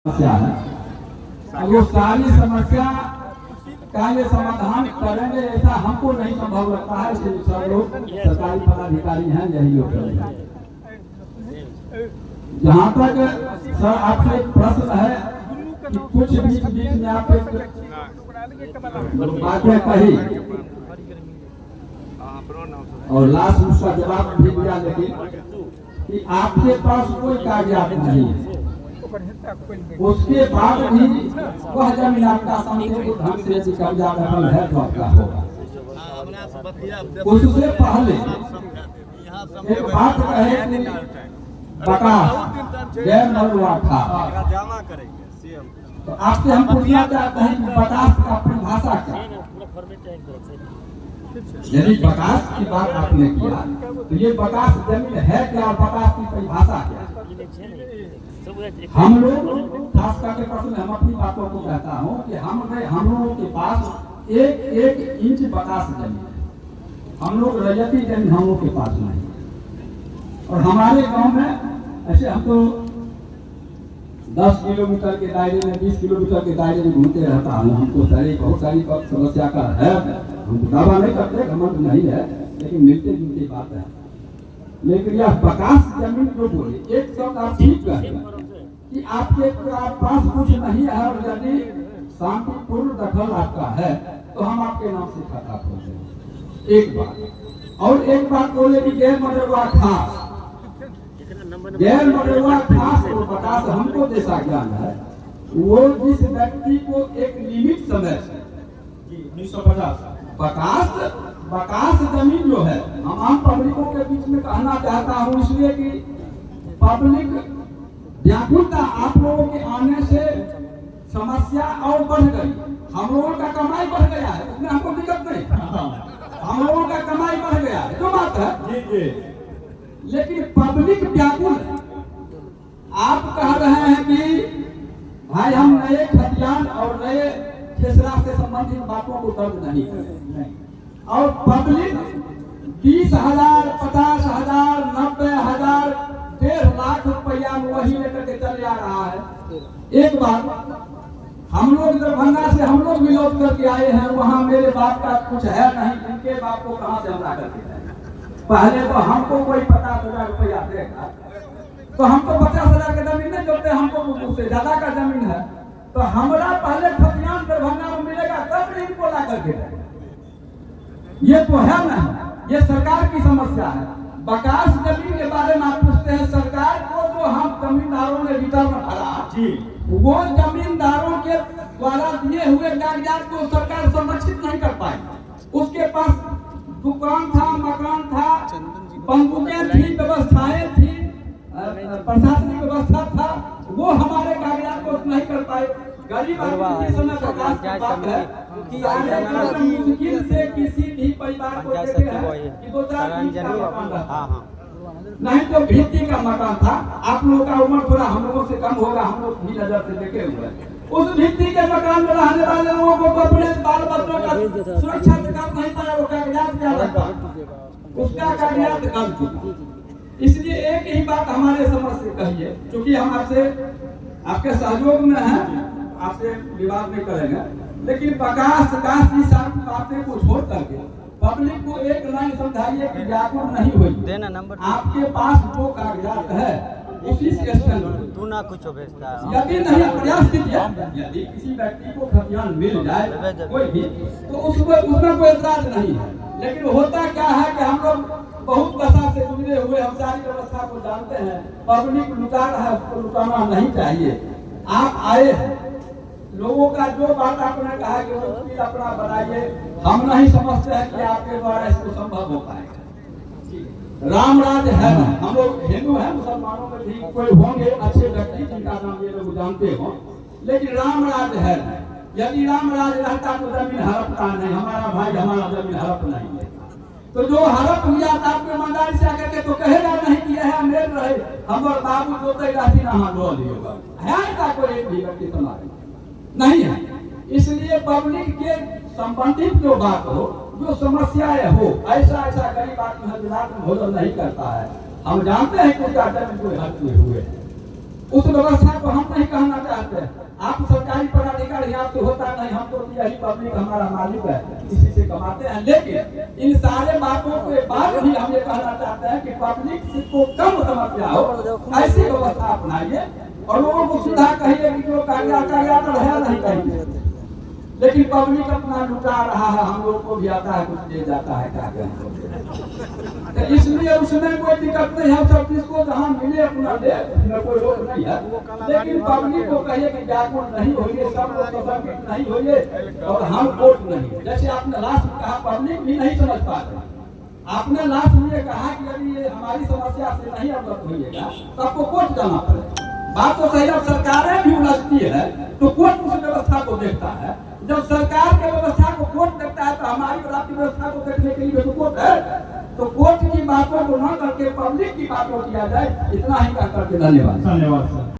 समस्या है। अब वो सारी समस्या का ये समाधान करेंगे ऐसा हमको नहीं संभव लगता है। सब लोग सरकारी पदाधिकारी हैं, यही लोग करेंगे। जहाँ तक सर आपसे एक प्रश्न है कि कुछ बीच बीच में आप बातें कही और लास्ट उसका जवाब भी दिया, लेकिन कि आपके पास कोई कागजात नहीं है, उसके बाद भी वह जमीन आपका संपूर्ण ढंग से कब्जा दखल है तो आपका होगा। उससे पहले एक बात कहे कि बकास गैर मलुआ था, तो आपसे हम पूछना चाहते हैं कि बकास का परिभाषा क्या है। यदि बकास की बात आपने किया तो ये बकास जमीन है क्या, बकास की परिभाषा क्या है। हम लोग खास करके प्रश्न हम अपनी बातों को कहता हूँ कि हम लोगों के पास एक इंच बकास जमीन है। हम लोग रैयती जमीन हम लोग के पास नहीं है। और हमारे गांव में ऐसे हमको 10 किलोमीटर के दायरे में 20 किलोमीटर के दायरे में घूमते रहता हूँ। हमको बहुत सारी समस्या का है, हम दावा नहीं करते, घमंड नहीं है, लेकिन मिलते जुलते बात है। लेकिन यह बकास जमीन जो बोले एक शब्द आप ठीक कहते कि आपके पास कुछ नहीं है और यदि शांतिपूर्ण दखल आपका है तो हम आपके नाम से खाता खोल देंगे। एक बात और एक बात बोले कि गैर मलुआ खास, गैर मलुआ खास और बकास हमको जैसा ज्ञान है, वो जिस व्यक्ति को एक लिमिट समय से 1950 बकास जमीन जो है, हम आम पब्लिकों के बीच में कहना चाहता हूँ इसलिए कि पब्लिक व्याकुलता आप लोगों के आने से समस्या और बढ़ गई। हम लोगों का कमाई बढ़ गया है, इसमें हमको दिक्कत नहीं, हम लोगों का कमाई बढ़ गया है, जो बात है। लेकिन पब्लिक व्याकुल है। आप कह रहे हैं कि भाई हम नए खतियान और नए खेसरा से संबंधित बातों को दर्ज नहीं करें, और पब्लिक 20,000, 50,000, 90,000, 1.5 लाख रुपया वही लेकर के चले आ रहा है। एक बात, हम लोग दरभंगा से हम लोग भी लौट करके आए हैं, वहाँ मेरे बाप का कुछ है नहीं, इनके बाप को कहाँ से हम ला करके जाए। पहले तो हमको कोई 50,000 रुपया देगा तो हमको 50,000 का जमीन नहीं जोड़ते, हमको उससे ज्यादा का जमीन है तो हमारा पहले खतियान दरभंगा में मिलेगा तब इनको ला करके जाए। ये तो है नहीं, ये सरकार की समस्या है। बकास जमीन के बारे में आप पूछते हैं, सरकार को जो हम जमींदारों ने रिटर्न भरा वो जमींदारों के द्वारा दिए हुए कागजात को सरकार संरक्षित नहीं कर पाई। उसके पास दुकान था, मकान था, बंदूकें थी, व्यवस्थाएं थी, प्रशासनिक व्यवस्था था, वो हमारे कागजात को नहीं कर पाए। गरीब आदमी समय प्रकाश की बात है कि आने वाले मुश्किल से किसी भी परिवार को देते हैं कि 2-4 ईंट का मकान था, नहीं तो भित्ति का मकान था। आप लोगों का उम्र थोड़ा हम लोगों से कम होगा, हम लोग भी नजर से देखे हुए। उस भित्ति के मकान में रहने वाले लोगों को अपने बाल बच्चों का सुरक्षा कर नहीं पाया, वो कागजात क्या लगता, उसका कागजात कर चुका। इसलिए एक ही बात हमारे समझ से कहिए, क्योंकि हम आपके सहयोग में हैं, आपसे विवाद नहीं करेंगे, लेकिन बकास की सारी बातें को छोड़ करके पब्लिक को एक लाइन समझाइए कि व्याकुल नहीं हुई। आपके पास जो कागजात है उसी से तू ना कुछ भेजता है। यदि नहीं प्रयास कीजिए, यदि किसी व्यक्ति को खतियान मिल जाए कोई भी तो उसमें कोई एतराज नहीं है। लेकिन होता क्या है कि हम लोग बहुत दशा से गुजरे हुए, हम सारी व्यवस्था को जानते हैं। पब्लिक लुटा रहा है, उसको लुटाना नहीं चाहिए। आप आए हैं, लोगों का जो बात आपने कहा कि वो स्पीड अपना बनाइए, हम नहीं समझते हैं कि आपके द्वारा इसको संभव हो पाएगा। राम राज है ना, हम लोग हिंदू हैं, मुसलमानों में भी कोई होंगे अच्छे व्यक्ति जिनका नाम ये लोग जानते हो, लेकिन राम राज है। यदि राम राज रहता तो जमीन हड़पता नहीं, हमारा भाई हमारा जमीन हड़प नहीं है। तो जो हड़प लिया था आपके ईमानदारी से आकर के तो कहेगा नहीं कि यह मेल रहे, हमारे बाबू जोते रहती ना हम लो लियोगा, है ऐसा कोई एक भी व्यक्ति समाज नहीं है। इसलिए पब्लिक के संबंधित जो बात हो, जो समस्याएं हो, ऐसा गरीब आदमी हजरात में भोजन नहीं करता है। हम जानते हैं कि उसका जन्म कोई हद हुए, उस व्यवस्था को हम नहीं कहना चाहते हैं। को भी यही पब्लिक हमारा मालिक है, इसी से कमाते हैं। लेकिन इन सारे बातों के बाद भी हम ये कहना चाहते हैं कि पब्लिक को कम समस्या हो, ऐसी व्यवस्था अपनाइए और लोगों को सुविधा कहिए कि जो कार्या तो है नहीं कहिए। लेकिन पब्लिक अपना लुटा रहा है, हम लोग को भी आता है, कुछ दे जाता है, क्या करें। तो इसलिए उसमें कोई दिक्कत नहीं है, सब चीज को जहाँ मिले अपना ले, उसमें कोई रोक नहीं है। लेकिन पब्लिक को कहिए कि व्याकुल नहीं होइए, सब लोग संगठित नहीं होइए और हम वोट नहीं। जैसे आपने लास्ट में कहा, पब्लिक भी नहीं समझ पा रहे। आपने लास्ट में कहा कि यदि ये हमारी समस्या से नहीं अवगत होइएगा तो आपको कोर्ट जाना पड़ेगा। बात तो सही, अब सरकारें भी उलझती है तो कोर्ट उस व्यवस्था को देखता है। जब सरकार के व्यवस्था को कोर्ट देखता है तो हमारी व्यवस्था को देखने के लिए तो कोर्ट है। तो कोर्ट की बातों को न करके पब्लिक की बातों किया जाए, इतना ही कहकर के धन्यवाद। धन्यवाद सर।